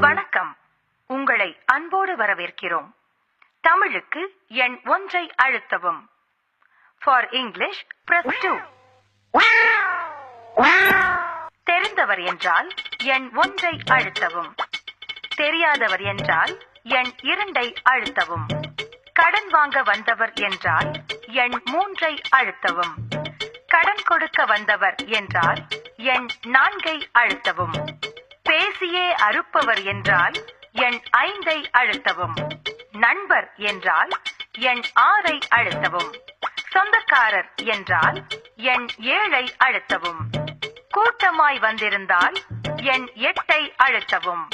வணக்கம். உங்களை அன்போடு வரவேற்கிறோம். தமிழுக்கு எண் 1 அழுத்தவும். For English, press 2. தெரிந்தவர் என்றால் எண் 1 அழுத்தவும். தெரியாதவர் என்றால் எண் 2 அழுத்தவும். கடன் வாங்க வந்தவர் என்றால் எண் 3 அழுத்தவும். கடன் கொடுக்க வந்தவர் என்றால் எண் 4 அழுத்தவும். பேசியே அறுப்பவர் என்றால் எண் 5 அழுத்தவும். நண்பர் என்றால் எண் 6 அழுத்தவும். சொந்தக்காரர் என்றால் எண் 7 அழுத்தவும். கூட்டமாய் வந்திருந்தால் எண் 8 அழுத்தவும்.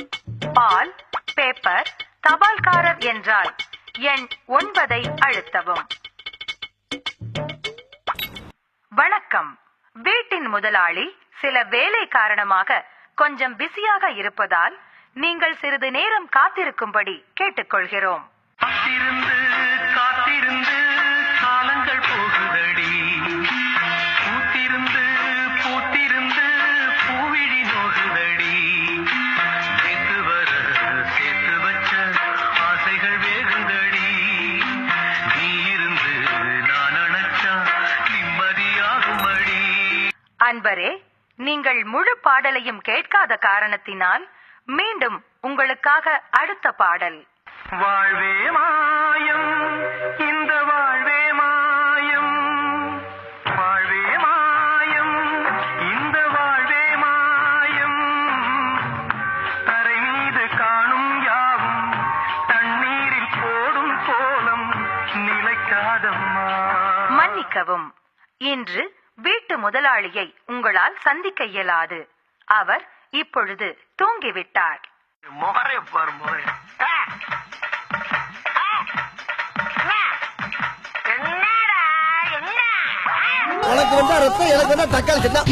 பால், பேப்பர், தபால்காரர் என்றால் எண் 9 அழுத்தவும். வணக்கம். வீட்டின் முதலாளி சில வேலை காரணமாக கொஞ்சம் பிஸியாக இருப்பதால் நீங்கள் சிறிது நேரம் காத்திருக்கும்படி கேட்டுக்கொள்கிறோம். காத்திருந்து காலங்கள் போகுதடி. பூத்திருந்து பூத்திருந்து பூவிழி நோகுதடி. சேர்த்து வர சேர்த்து வச்ச ஆசைகள் வேகுதடி. நீ இருந்து நான் அணைச்சா நிம்மதியாகுமடி. அன்பரே, நீங்கள் முழு பாடலையும் கேட்காத காரணத்தினால் மீண்டும் உங்களுக்காக அடுத்த பாடல். வாழ்வே மாயம், இந்த வாழ்வே மாயம். வாழ்வே மாயம், இந்த வாழ்வே மாயம். தரை மீது காணும் யாவும் தண்ணீரில் போடும் கோலம் நிலைக்காதம்மா. மன்னிக்கவும், இன்று வீட்டு முதலாளியை உங்களால் சந்திக்க இயலாது. அவர் இப்பொழுது தூங்கிவிட்டார். முகரை பாரு, முகரை. உனக்கு வந்தா ரத்தம், எனக்கு வந்தா தக்காளி சட்னா.